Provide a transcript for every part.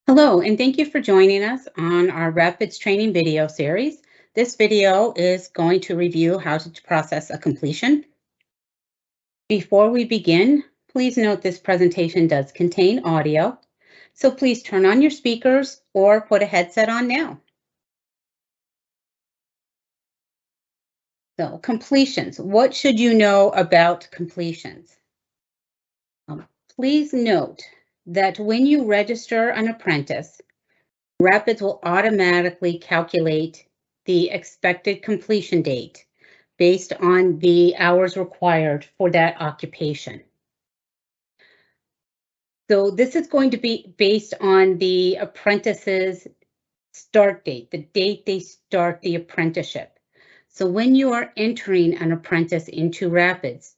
Hello, and thank you for joining us on our Rapids training video series. This video is going to review how to process a completion. Before we begin, please note this presentation does contain audio, so please turn on your speakers or put a headset on now. So, completions. What should you know about completions? Please note that when you register an apprentice, Rapids will automatically calculate the expected completion date based on the hours required for that occupation. So this is going to be based on the apprentice's start date, the date they start the apprenticeship. So when you are entering an apprentice into Rapids,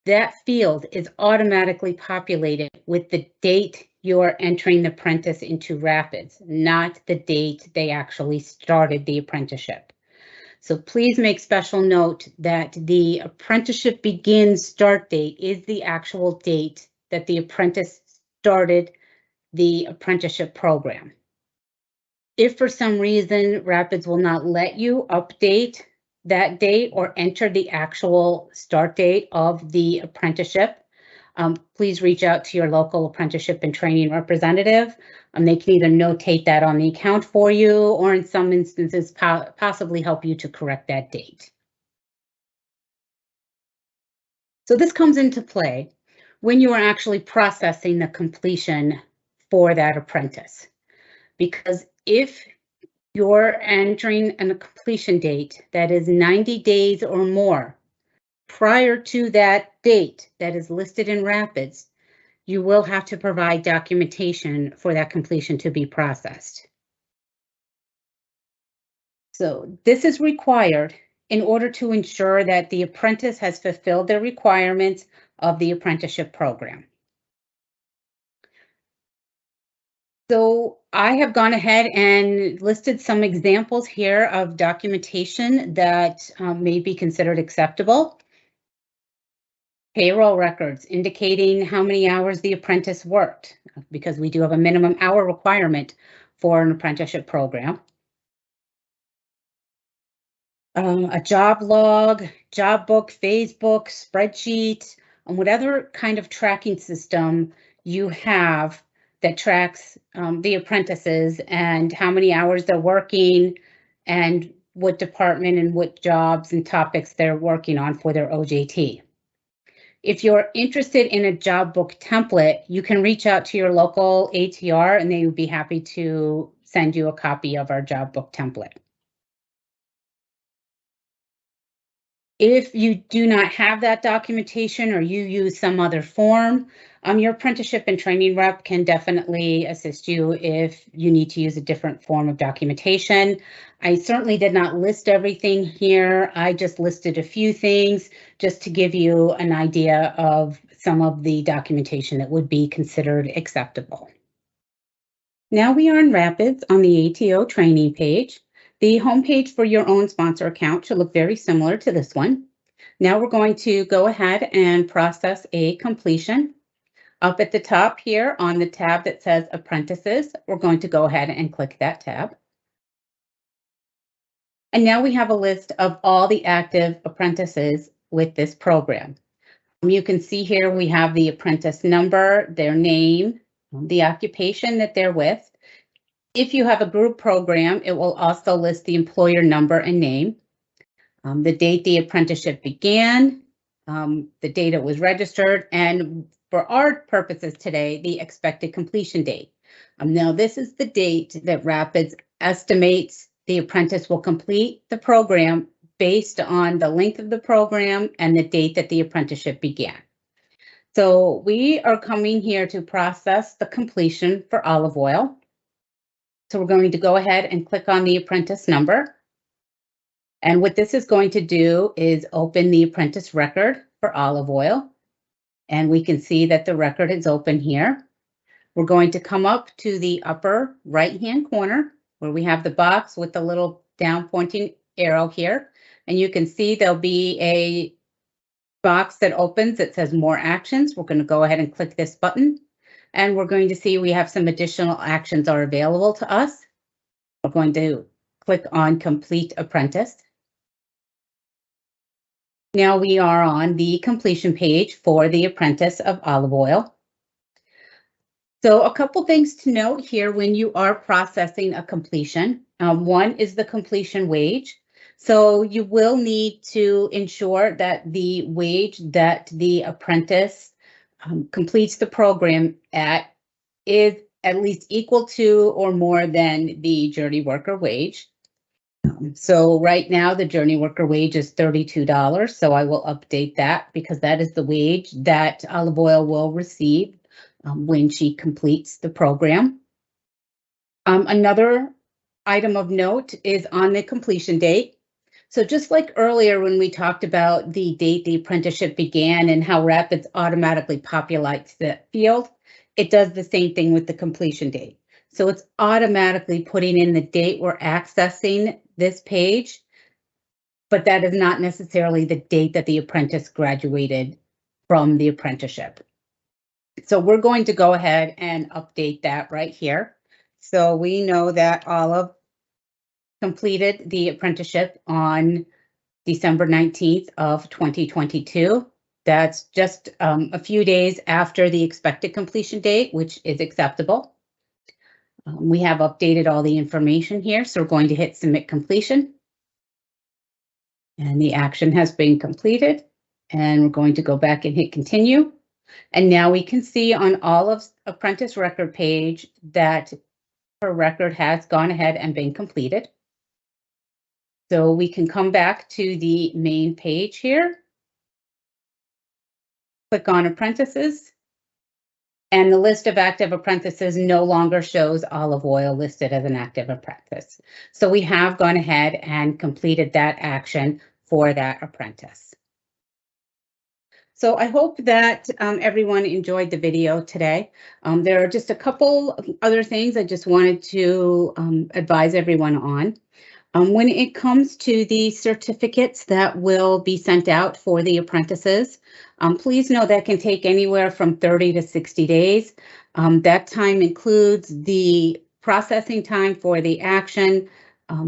that field is automatically populated with the date you're entering the apprentice into Rapids, not the date they actually started the apprenticeship. So please make special note that the apprenticeship begins start date is the actual date that the apprentice started the apprenticeship program. If for some reason Rapids will not let you update that date or enter the actual start date of the apprenticeship, please reach out to your local apprenticeship and training representative. They can either notate that on the account for you or in some instances possibly help you to correct that date. So this comes into play when you are actually processing the completion for that apprentice. Because if you're entering a completion date that is 90 days or more prior to that date that is listed in Rapids, you will have to provide documentation for that completion to be processed. So this is required in order to ensure that the apprentice has fulfilled the requirements of the apprenticeship program. So I have gone ahead and listed some examples here of documentation that may be considered acceptable. Payroll records indicating how many hours the apprentice worked, because we do have a minimum hour requirement for an apprenticeship program. A job log, job book, phase book, spreadsheet, and whatever kind of tracking system you have that tracks the apprentices and how many hours they're working and what department and what jobs and topics they're working on for their OJT. If you're interested in a job book template, you can reach out to your local ATR and they would be happy to send you a copy of our job book template. If you do not have that documentation or you use some other form, your apprenticeship and training rep can definitely assist you if you need to use a different form of documentation. I certainly did not list everything here. I just listed a few things just to give you an idea of some of the documentation that would be considered acceptable. Now we are in Rapids on the ATO training page. The homepage for your own sponsor account should look very similar to this one. Now we're going to go ahead and process a completion. Up at the top here on the tab that says Apprentices, we're going to go ahead and click that tab. And now we have a list of all the active apprentices with this program. You can see here we have the apprentice number, their name, the occupation that they're with. If you have a group program, it will also list the employer number and name, the date the apprenticeship began, the date it was registered, and for our purposes today, the expected completion date. Now, this is the date that Rapids estimates the apprentice will complete the program based on the length of the program and the date that the apprenticeship began. So we are coming here to process the completion for olive oil. So we're going to go ahead and click on the apprentice number. And what this is going to do is open the apprentice record for olive oil. And we can see that the record is open here. We're going to come up to the upper right-hand corner where we have the box with the little down pointing arrow here. And you can see there'll be a box that opens that says more actions. We're going to go ahead and click this button. and we're going to see we have some additional actions are available to us. We're going to click on Complete Apprentice. Now we are on the completion page for the Apprentice of Olive Oil. So a couple things to note here when you are processing a completion. One is the completion wage. So you will need to ensure that the wage that the apprentice completes the program at is at least equal to or more than the journey worker wage. So right now the journey worker wage is $32. So I will update that because that is the wage that Olive Oil will receive when she completes the program. Another item of note is on the completion date. So just like earlier when we talked about the date the apprenticeship began and how Rapids automatically populates the field, it does the same thing with the completion date. So it's automatically putting in the date we're accessing this page, but that is not necessarily the date that the apprentice graduated from the apprenticeship. So we're going to go ahead and update that right here. So we know that Olive completed the apprenticeship on December 19th of 2022. That's just a few days after the expected completion date, which is acceptable. We have updated all the information here, so we're going to hit Submit Completion. And the action has been completed. And we're going to go back and hit Continue. And now we can see on Olive's apprentice record page that her record has gone ahead and been completed. So we can come back to the main page here. Click on Apprentices. And the list of active apprentices no longer shows Olive Oil listed as an active apprentice. So we have gone ahead and completed that action for that apprentice. So I hope that everyone enjoyed the video today. There are just a couple other things I just wanted to advise everyone on. When it comes to the certificates that will be sent out for the apprentices, please know that can take anywhere from 30 to 60 days. That time includes the processing time for the action,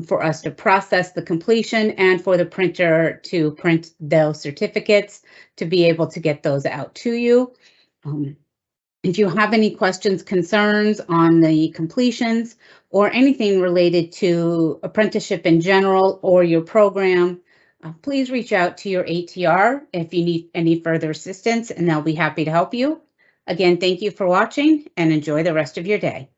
for us to process the completion, and for the printer to print those certificates to be able to get those out to you. If you have any questions, concerns on the completions, or anything related to apprenticeship in general or your program, please reach out to your ATR if you need any further assistance, and they'll be happy to help you. Again, thank you for watching and enjoy the rest of your day.